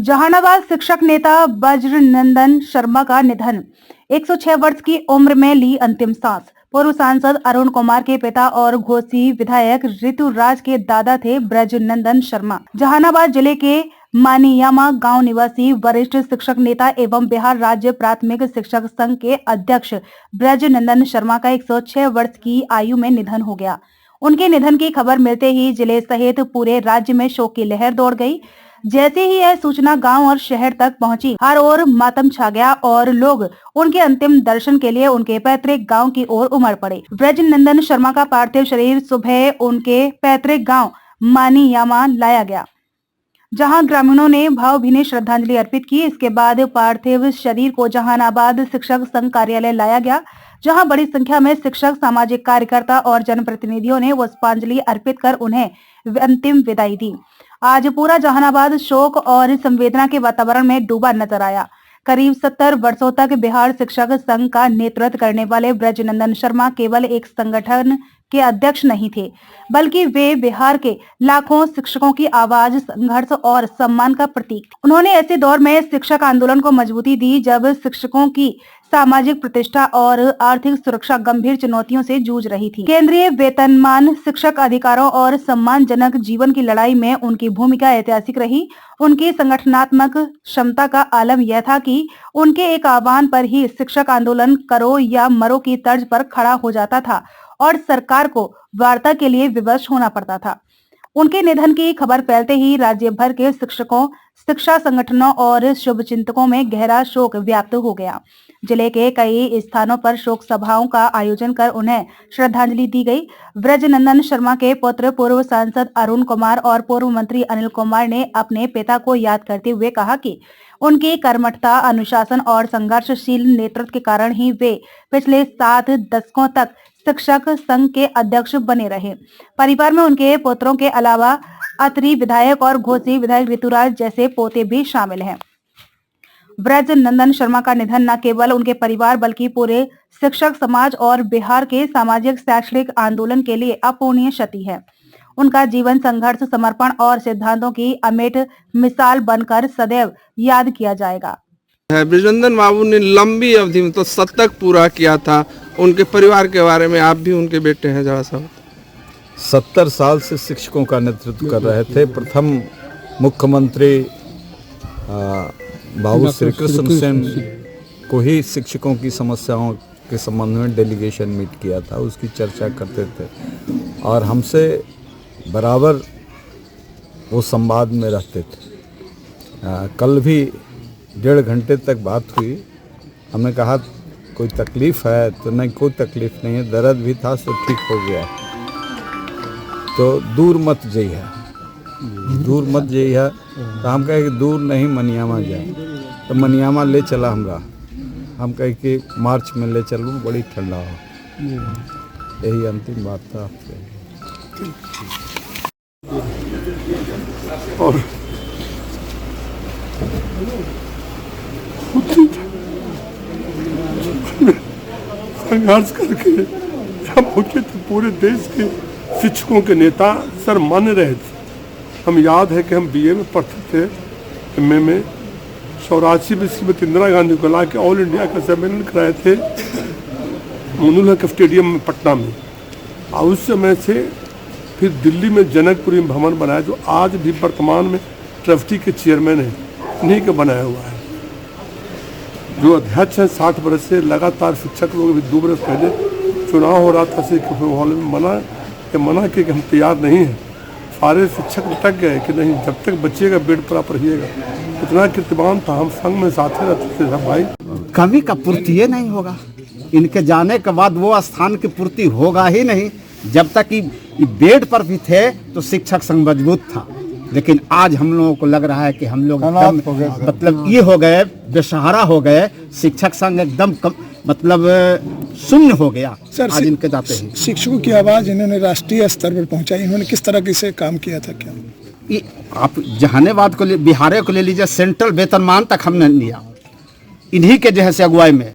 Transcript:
जहानाबाद शिक्षक नेता ब्रजनंदन शर्मा का निधन। 106 वर्ष की उम्र में ली अंतिम सांस। पूर्व सांसद अरुण कुमार के पिता और घोसी विधायक ऋतुराज के दादा थे ब्रजनंदन शर्मा। जहानाबाद जिले के मानियामा गांव निवासी वरिष्ठ शिक्षक नेता एवं बिहार राज्य प्राथमिक शिक्षक संघ के अध्यक्ष ब्रजनंदन शर्मा का 106 वर्ष की आयु में निधन हो गया। उनके निधन की खबर मिलते ही जिले सहित पूरे राज्य में शोक की लहर दौड़ गई। जैसे ही यह सूचना गांव और शहर तक पहुंची, हर ओर मातम छा गया और लोग उनके अंतिम दर्शन के लिए उनके पैतृक गांव की ओर उमड़ पड़े। ब्रजनंदन शर्मा का पार्थिव शरीर सुबह उनके पैतृक गांव मानियामा लाया गया, जहां ग्रामीणों ने भावभीनी श्रद्धांजलि अर्पित की। इसके बाद पार्थिव शरीर को जहानाबाद शिक्षक संघ कार्यालय लाया गया, जहां बड़ी संख्या में शिक्षक, सामाजिक कार्यकर्ता और जनप्रतिनिधियों ने पुष्पांजलि अर्पित कर उन्हें अंतिम विदाई दी। आज पूरा जहानाबाद शोक और संवेदना के वातावरण में डूबा नजर आया। करीब 70 वर्षों तक बिहार शिक्षक संघ का नेतृत्व करने वाले ब्रजनंदन शर्मा केवल एक संगठन के अध्यक्ष नहीं थे, बल्कि वे बिहार के लाखों शिक्षकों की आवाज, संघर्ष और सम्मान का प्रतीक थे। उन्होंने ऐसे दौर में शिक्षक आंदोलन को मजबूती दी जब शिक्षकों की सामाजिक प्रतिष्ठा और आर्थिक सुरक्षा गंभीर चुनौतियों से जूझ रही थी। केंद्रीय वेतनमान, शिक्षक अधिकारों और सम्मानजनक जीवन की लड़ाई में उनकी भूमिका ऐतिहासिक रही। उनकी संगठनात्मक क्षमता का आलम यह था कि उनके एक आह्वान पर ही शिक्षक आंदोलन करो या मरो की तर्ज पर खड़ा हो जाता था और सरकार को वार्ता के लिए विवश होना पड़ता था। उनके निधन की खबर फैलते ही राज्य भर के शिक्षकों, शिक्षा संगठनों और शुभचिंतकों में गहरा शोक व्याप्त हो गया। जिले के कई स्थानों पर शोक सभाओं का आयोजन कर उन्हें श्रद्धांजलि दी गई। ब्रजनंदन शर्मा के पुत्र पूर्व सांसद अरुण कुमार और पूर्व मंत्री अनिल कुमार ने अपने पिता को याद करते हुए कहा कि उनकी कर्मठता, अनुशासन और संघर्षशील नेतृत्व के कारण ही वे पिछले 7 दशकों तक शिक्षक संघ के अध्यक्ष बने रहे। परिवार में उनके पुत्रों के अलावा अतरी विधायक और घोसी विधायक ऋतुराज जैसे पोते भी शामिल हैं। ब्रजनंदन शर्मा का निधन न केवल उनके परिवार बल्कि पूरे शिक्षक समाज और बिहार के सामाजिक शैक्षणिक आंदोलन के लिए अपूरणीय क्षति है। उनका जीवन संघर्ष, समर्पण और सिद्धांतों की अमिट मिसाल बनकर सदैव याद किया जाएगा। ब्रजनंदन बाबू ने लंबी अवधि में तो शतक पूरा किया था। उनके परिवार के बारे में, आप भी उनके बेटे हैं, जरा सा 70 साल से शिक्षकों का नेतृत्व कर रहे थे। प्रथम मुख्यमंत्री बाबू श्री कृष्ण सेन को ही शिक्षकों की समस्याओं के संबंध में डेलीगेशन मीट किया था, उसकी चर्चा करते थे और हमसे बराबर वो संवाद में रहते थे। कल भी 1.5 घंटे तक बात हुई। हमने कहा कोई तकलीफ़ है तो नहीं, कोई तकलीफ़ नहीं है, दर्द भी था तो ठीक हो गया, तो दूर मत जाइए, दूर मत जाइए। तो हम कहे कि दूर नहीं, मनियामा जाए। तो मनियामा ले चला हमरा। हम कहे कि मार्च में ले चलूँ, बड़ी ठंडा हो। यही अंतिम बात था आपसे। और संघर्ष करके हम पहुंचे थे, पूरे देश के शिक्षकों के नेता सर मान रहे थे। हम याद है कि हम बीए में पढ़ते थे, एमए में 84 में श्रीमती इंदिरा गांधी को ला के ऑल इंडिया का सम्मेलन कराए थे मुनुल हक स्टेडियम में पटना में। और उस समय से फिर दिल्ली में जनकपुरी भवन बनाया, जो आज भी वर्तमान में ट्रस्टी के चेयरमैन है, इन्हीं का बनाया हुआ है। जो अध्यक्ष हैं 60 वर्ष से लगातार शिक्षक लोग भी 2 बरस पहले चुनाव हो रहा था, हॉल में मना कि हम तैयार नहीं हैं। सारे शिक्षक अटक गए कि नहीं, जब तक बच्चेगा बेड पर आप रहिएगा। इतना कीर्तिमान था, हम संघ में साथे रहते थे सब भाई। कमी का पूर्ति ये नहीं होगा, इनके जाने के बाद वो स्थान की पूर्ति होगा ही नहीं। जब तक कि बेड पर भी थे तो शिक्षक संघ मजबूत था, लेकिन आज हम लोगों को लग रहा है कि हम लोग मतलब ये हो गए, बेसहारा हो गए। शिक्षक संघ एकदम मतलब शून्य हो गया आज इनके जाते हैं। शिक्षकों की आवाज़ इन्होंने राष्ट्रीय स्तर पर पहुंचाई। इन्होंने किस तरह से काम किया था? क्या आप जहानाबाद को, बिहार को ले लीजिए, सेंट्रल वेतनमान तक हमने लिया इन्हीं के जैसे अगुवाई में।